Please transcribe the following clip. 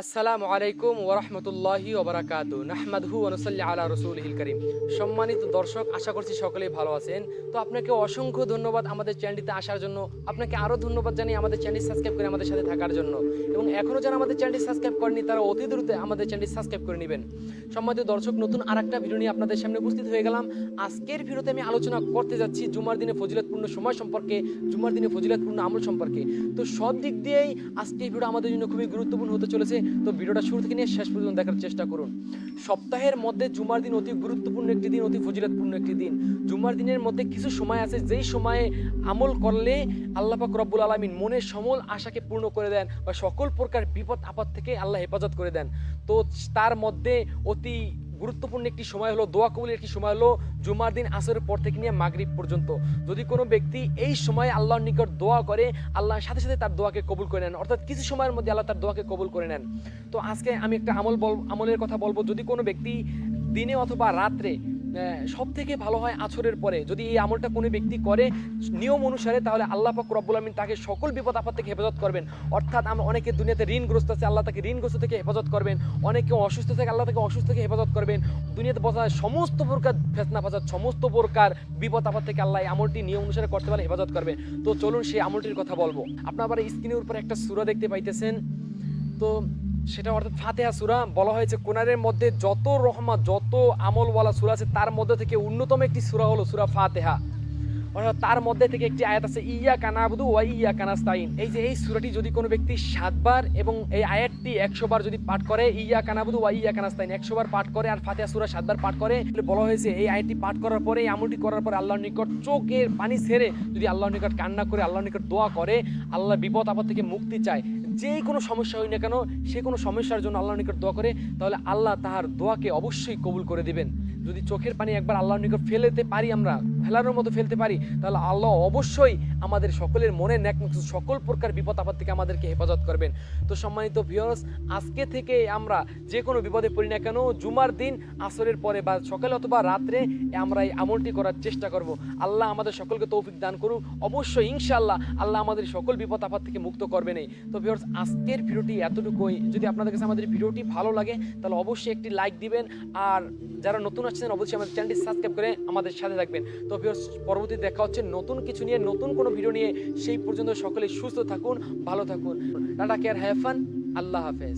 আসসালামু আলাইকুম ওয়া রাহমাতুল্লাহি ওয়া বারাকাতুহু নাহমাদুহু ওয়া নুসাল্লি আলা রাসূলিহিল কারীম। সম্মানিত দর্শক, আশা করছি সকলেই ভালো আছেন। তো আপনাকে অসংখ্য ধন্যবাদ আমাদের চ্যানেলটিতে আসার জন্য। আপনাকে আরও ধন্যবাদ জানাই আমাদের চ্যানেলটি সাবস্ক্রাইব করে আমাদের সাথে থাকার জন্য। এবং এখনও যারা আমাদের চ্যানেলটি সাবস্ক্রাইব করেনি তারা অতি দ্রুত আমাদের চ্যানেলটি সাবস্ক্রাইব করে নেবেন। সম্মানিত দর্শক, নতুন আরেকটা ভিডিও নিয়ে আপনাদের সামনে উপস্থিত হয়ে গেলাম। আজকের ভিডিওতে আমি আলোচনা করতে যাচ্ছি জুমার দিনে ফজিলতপূর্ণ সময় সম্পর্কে, জুমার দিনে ফজিলতপূর্ণ আমল সম্পর্কে। তো সব দিক দিয়েই আজকের ভিডিও আমাদের জন্য খুবই গুরুত্বপূর্ণ হতে চলেছে। তো ভিডিওটা শুরু থেকে নিয়ে শেষ পর্যন্ত দেখার চেষ্টা করুন। সপ্তাহের মধ্যে জুমার দিন অতি গুরুত্বপূর্ণ একটি দিন, অতি ফজিলতপূর্ণ একটি দিন। জুমার দিনের মধ্যে কিছু সময় আছে যেই সময়ে আমল করলে আল্লাহ পাক রব্বুল আলামিন মনের সমল আশাকে পূর্ণ করে দেন বা সকল প্রকার বিপদ আপদ থেকে আল্লাহ হেফাজত করে দেন। তো তার মধ্যে অতি গুরুত্বপূর্ণ একটি সময় হলো দোয়া কবুলের একটি সময় হলো জুমার দিন আসরের পর থেকে নিয়ে মাগরিব পর্যন্ত। যদি কোনো ব্যক্তি এই সময়ে আল্লাহর নিকট দোয়া করে, আল্লাহর সাথে সাথে তার দোয়াকে কবুল করে নেন, অর্থাৎ কিছু সময়ের মধ্যে আল্লাহ তার দোয়াকে কবুল করে নেন। তো আজকে আমি একটা আমলের কথা বলবো। যদি কোনো ব্যক্তি দিনে অথবা রাত্রে, সব থেকে ভালো হয় আছরের পরে, যদি এই আমলটা কোনো ব্যক্তি করে নিয়ম অনুসারে, তাহলে আল্লাহ পাক রব্বুল আলামিন তাকে সকল বিপদ আপদ থেকে হেফাজত করবেন। অর্থাৎ আমরা অনেকে দুনিয়াতে ঋণগ্রস্ত আছে, আল্লাহ তাকে ঋণগ্রস্ত থেকে হেফাজত করবেন। অনেকে অসুস্থ থেকে আল্লাহ তাকে অসুস্থ থেকে হেফাজত করবেন। দুনিয়াতে বসা সমস্ত প্রকার ফেতনা ফাসাদ, সমস্ত প্রকার বিপদ আপদ থেকে আল্লাহ এই আমলটি নিয়ম অনুসারে করতে পারলে হেফাজত করবে। তো চলুন সেই আমলটির কথা বলবো। আপনারা স্ক্রিনের উপর একটা সূরা দেখতে পাইতেছেন। তো সেটা অর্থাৎ ফাতিহা সূরা। বলা হয়েছে কোরআনের মধ্যে যত রহমত, যত আমলওয়ালা সূরা আছে তার মধ্যে থেকে অন্যতম একটি সূরা হলো সূরা ফাতিহা। অর্থাৎ তার মধ্যে থেকে একটি আয়াত আছে, ইয়্যাকা না'বুদু ওয়া ইয়্যাকা নাস্তাইন। এই সূরাটি যদি কোনো ব্যক্তি 7 বার এবং এই আয়াতটি 100 বার যদি পাঠ করে, ইয়্যাকা না'বুদু ওয়া ইয়্যাকা নাস্তাইন 100 বার পাঠ করে আর ফাতিহা সূরা 7 বার পাঠ করে, বলা হয়েছে এই আয়াতটি পাঠ করার পরে, এই আমলটি করার পরে আল্লাহর নিকট চোখের পানি ছেড়ে যদি আল্লাহর নিকট কান্না করে, আল্লাহর নিকট দোয়া করে, আল্লাহ বিপদ আপদ থেকে মুক্তি চায়, যেই কোনো সমস্যা হয় না কেন, সে কোনো সমস্যার জন্য আল্লাহর নিকট দোয়া করে, তাহলে আল্লাহ তাহার দোয়াকে অবশ্যই কবুল করে দিবেন। যদি চোখের পানি একবার আল্লাহর নিকট ফেলতে পারি, আমরা ফেলানোর মতো ফেলতে পারি, তাহলে আল্লাহ অবশ্যই আমাদের সকলের মনে সকল প্রকার বিপদ আপদ থেকে আমাদেরকে হেফাজত করবেন। তো সম্মানিত ভিউয়ার্স, আজকে থেকে আমরা যে কোনো বিপদে পড়ি না কেন, জুমার দিন আসরের পরে বা সকালে অথবা রাত্রে আমরা এই আমলটি করার চেষ্টা করব। আল্লাহ আমাদের সকলকে তৌফিক দান করুক। অবশ্যই ইনশাআল্লাহ আল্লাহ আমাদের সকল বিপদ আপদ থেকে মুক্ত করবেনই। তো ভিউয়ার্স, আজকের ভিডিওটি এতটুকুই। যদি আপনাদের কাছে আমাদের ভিডিওটি ভালো লাগে তাহলে অবশ্যই একটি লাইক দিবেন, আর যারা নতুন আসছেন অবশ্যই আমাদের চ্যানেলটি সাবস্ক্রাইব করে আমাদের সাথে থাকবেন। তো ভিউয়ার্স, পরবর্তী দেখা হচ্ছে নতুন কিছু নিয়ে, নতুন কোনো ভিডিও নিয়ে। সেই পর্যন্ত সকলে সুস্থ থাকুন, ভালো থাকুন। টাটা, কেয়ার, হ্যাভ ফান, আল্লাহ হাফেজ।